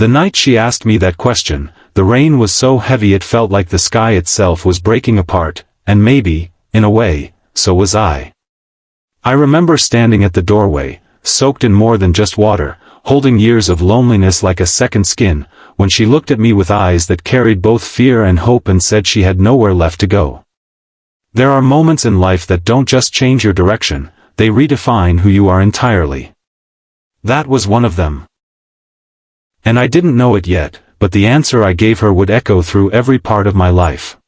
The night she asked me that question, the rain was so heavy it felt like the sky itself was breaking apart, and maybe, in a way, so was I. I remember standing at the doorway, soaked in more than just water, holding years of loneliness like a second skin, when she looked at me with eyes that carried both fear and hope and said she had nowhere left to go. There are moments in life that don't just change your direction, they redefine who you are entirely. That was one of them. And I didn't know it yet, but the answer I gave her would echo through every part of my life.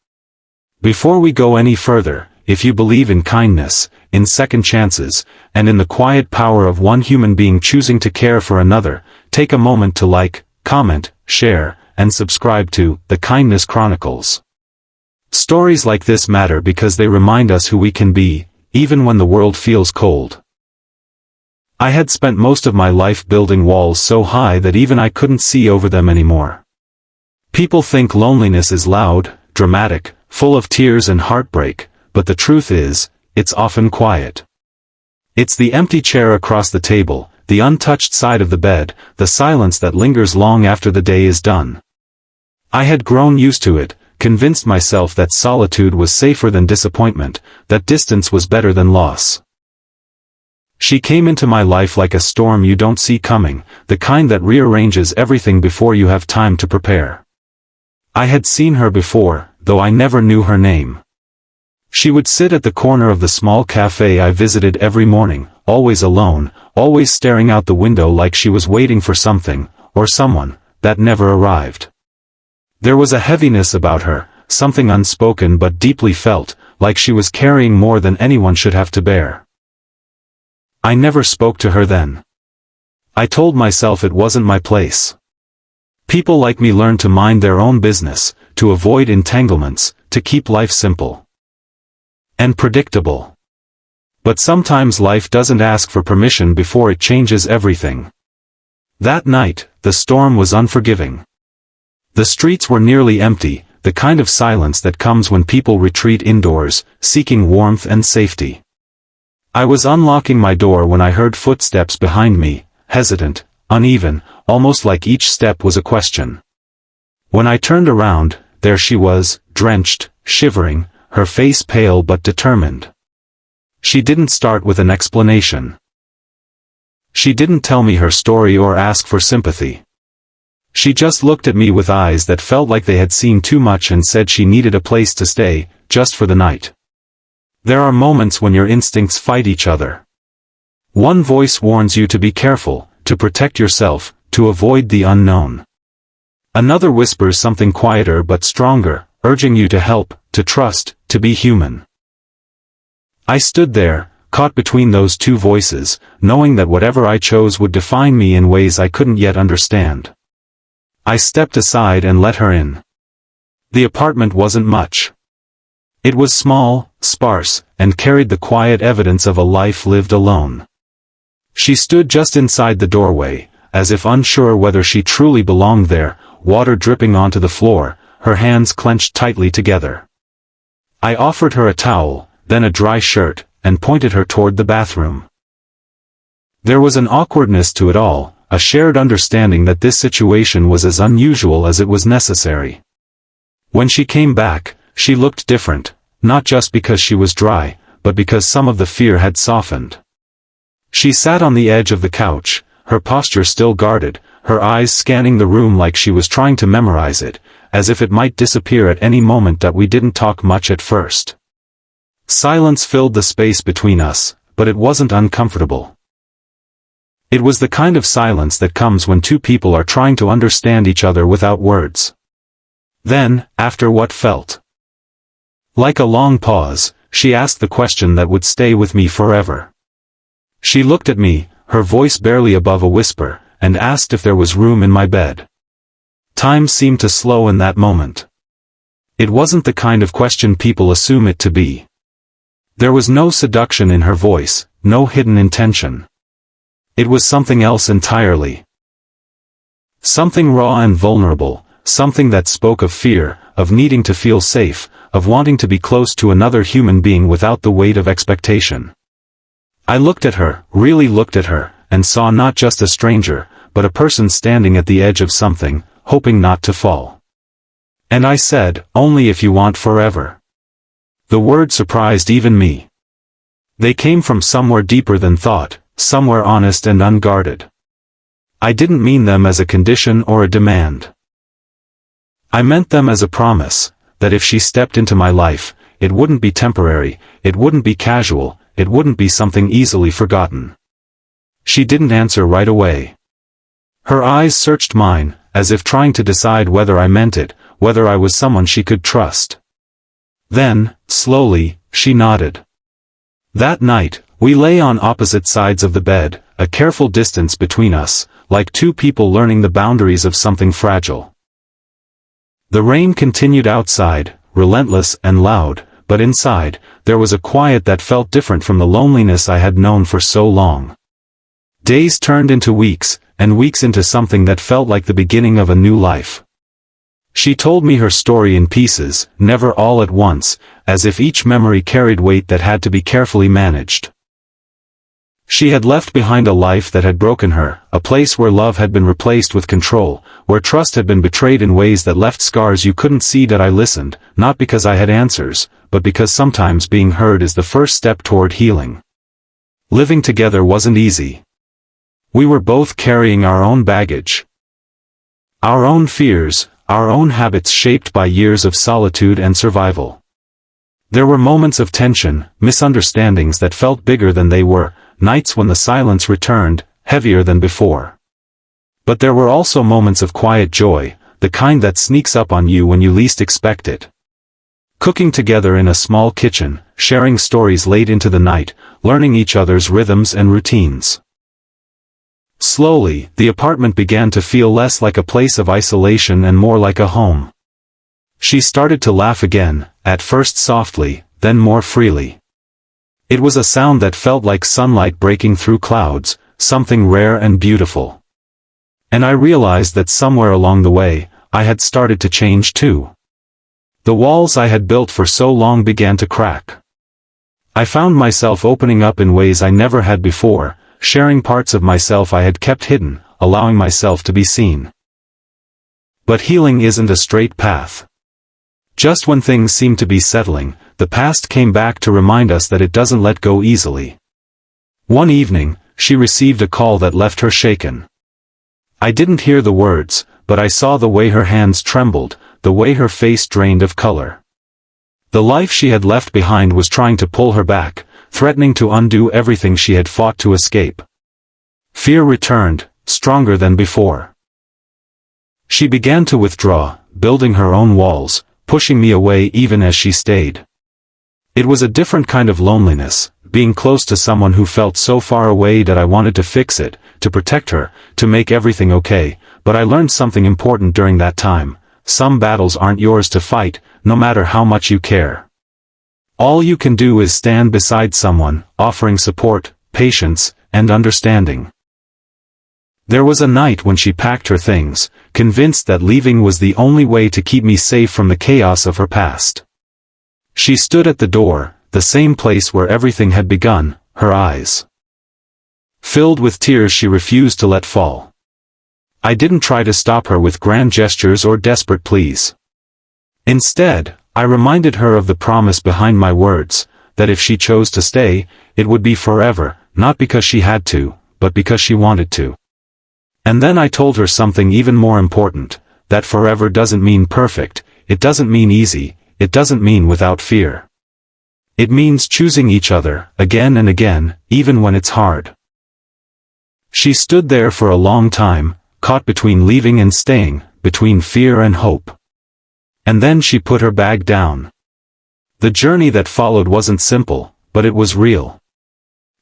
Before we go any further, if you believe in kindness, in second chances, and in the quiet power of one human being choosing to care for another, take a moment to like, comment, share, and subscribe to The Kindness Chronicles. Stories like this matter because they remind us who we can be, even when the world feels cold. I had spent most of my life building walls so high that even I couldn't see over them anymore. People think loneliness is loud, dramatic, full of tears and heartbreak, but the truth is, it's often quiet. It's the empty chair across the table, the untouched side of the bed, the silence that lingers long after the day is done. I had grown used to it, convinced myself that solitude was safer than disappointment, that distance was better than loss. She came into my life like a storm you don't see coming, the kind that rearranges everything before you have time to prepare. I had seen her before, though I never knew her name. She would sit at the corner of the small cafe I visited every morning, always alone, always staring out the window like she was waiting for something, or someone, that never arrived. There was a heaviness about her, something unspoken but deeply felt, like she was carrying more than anyone should have to bear. I never spoke to her then. I told myself it wasn't my place. People like me learn to mind their own business, to avoid entanglements, to keep life simple and predictable. But sometimes life doesn't ask for permission before it changes everything. That night, the storm was unforgiving. The streets were nearly empty, the kind of silence that comes when people retreat indoors, seeking warmth and safety. I was unlocking my door when I heard footsteps behind me, hesitant, uneven, almost like each step was a question. When I turned around, there she was, drenched, shivering, her face pale but determined. She didn't start with an explanation. She didn't tell me her story or ask for sympathy. She just looked at me with eyes that felt like they had seen too much and said she needed a place to stay, just for the night. There are moments when your instincts fight each other. One voice warns you to be careful, to protect yourself, to avoid the unknown. Another whispers something quieter but stronger, urging you to help, to trust, to be human. I stood there, caught between those two voices, knowing that whatever I chose would define me in ways I couldn't yet understand. I stepped aside and let her in. The apartment wasn't much. It was small, sparse, and carried the quiet evidence of a life lived alone. She stood just inside the doorway, as if unsure whether she truly belonged there, water dripping onto the floor, her hands clenched tightly together. I offered her a towel, then a dry shirt, and pointed her toward the bathroom. There was an awkwardness to it all, a shared understanding that this situation was as unusual as it was necessary. When she came back, she looked different, not just because she was dry, but because some of the fear had softened. She sat on the edge of the couch, her posture still guarded, her eyes scanning the room like she was trying to memorize it, as if it might disappear at any moment that we didn't talk much at first. Silence filled the space between us, but it wasn't uncomfortable. It was the kind of silence that comes when two people are trying to understand each other without words. Then, after what felt like a long pause, she asked the question that would stay with me forever. She looked at me, her voice barely above a whisper, and asked if there was room in my bed. Time seemed to slow in that moment. It wasn't the kind of question people assume it to be. There was no seduction in her voice, no hidden intention. It was something else entirely. Something raw and vulnerable, something that spoke of fear, of needing to feel safe, of wanting to be close to another human being without the weight of expectation. I looked at her, really looked at her, and saw not just a stranger, but a person standing at the edge of something, hoping not to fall. And I said, "Only if you want forever." The word surprised even me. They came from somewhere deeper than thought, somewhere honest and unguarded. I didn't mean them as a condition or a demand. I meant them as a promise, that if she stepped into my life, it wouldn't be temporary, it wouldn't be casual, it wouldn't be something easily forgotten. She didn't answer right away. Her eyes searched mine, as if trying to decide whether I meant it, whether I was someone she could trust. Then, slowly, she nodded. That night, we lay on opposite sides of the bed, a careful distance between us, like two people learning the boundaries of something fragile. The rain continued outside, relentless and loud, but inside, there was a quiet that felt different from the loneliness I had known for so long. Days turned into weeks, and weeks into something that felt like the beginning of a new life. She told me her story in pieces, never all at once, as if each memory carried weight that had to be carefully managed. She had left behind a life that had broken her, a place where love had been replaced with control, where trust had been betrayed in ways that left scars you couldn't see. That I listened, not because I had answers, but because sometimes being heard is the first step toward healing. Living together wasn't easy. We were both carrying our own baggage. Our own fears, our own habits shaped by years of solitude and survival. There were moments of tension, misunderstandings that felt bigger than they were, nights when the silence returned, heavier than before. But there were also moments of quiet joy, the kind that sneaks up on you when you least expect it. Cooking together in a small kitchen, sharing stories late into the night, learning each other's rhythms and routines. Slowly, the apartment began to feel less like a place of isolation and more like a home. She started to laugh again, at first softly, then more freely. It was a sound that felt like sunlight breaking through clouds, something rare and beautiful. And I realized that somewhere along the way, I had started to change too. The walls I had built for so long began to crack. I found myself opening up in ways I never had before, sharing parts of myself I had kept hidden, allowing myself to be seen. But healing isn't a straight path. Just when things seemed to be settling, the past came back to remind us that it doesn't let go easily. One evening, she received a call that left her shaken. I didn't hear the words, but I saw the way her hands trembled, the way her face drained of color. The life she had left behind was trying to pull her back, threatening to undo everything she had fought to escape. Fear returned, stronger than before. She began to withdraw, building her own walls, pushing me away even as she stayed. It was a different kind of loneliness, being close to someone who felt so far away that I wanted to fix it, to protect her, to make everything okay, but I learned something important during that time. Some battles aren't yours to fight, no matter how much you care. All you can do is stand beside someone, offering support, patience, and understanding. There was a night when she packed her things, convinced that leaving was the only way to keep me safe from the chaos of her past. She stood at the door, the same place where everything had begun, her eyes filled with tears she refused to let fall. I didn't try to stop her with grand gestures or desperate pleas. Instead, I reminded her of the promise behind my words, that if she chose to stay, it would be forever, not because she had to, but because she wanted to. And then I told her something even more important, that forever doesn't mean perfect, it doesn't mean easy, it doesn't mean without fear. It means choosing each other, again and again, even when it's hard. She stood there for a long time, caught between leaving and staying, between fear and hope. And then she put her bag down. The journey that followed wasn't simple, but it was real.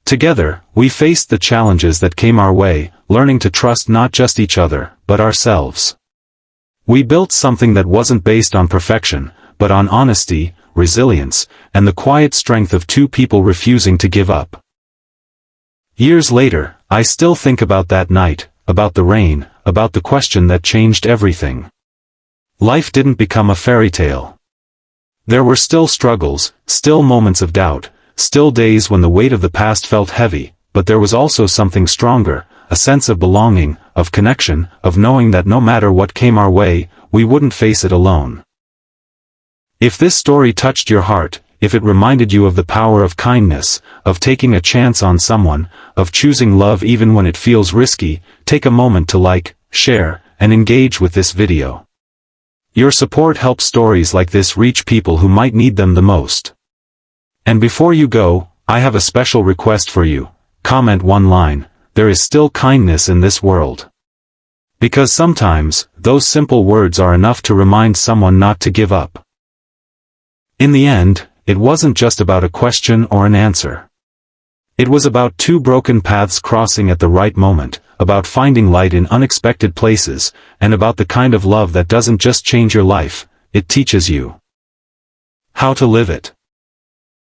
Together, we faced the challenges that came our way, learning to trust not just each other, but ourselves. We built something that wasn't based on perfection, but on honesty, resilience, and the quiet strength of two people refusing to give up. Years later, I still think about that night, about the rain, about the question that changed everything. Life didn't become a fairy tale. There were still struggles, still moments of doubt, still days when the weight of the past felt heavy, but there was also something stronger, a sense of belonging, of connection, of knowing that no matter what came our way, we wouldn't face it alone. If this story touched your heart, if it reminded you of the power of kindness, of taking a chance on someone, of choosing love even when it feels risky, take a moment to like, share, and engage with this video. Your support helps stories like this reach people who might need them the most. And before you go, I have a special request for you. Comment one line, "There is still kindness in this world." Because sometimes, those simple words are enough to remind someone not to give up. In the end, it wasn't just about a question or an answer. It was about two broken paths crossing at the right moment, about finding light in unexpected places, and about the kind of love that doesn't just change your life, it teaches you how to live it.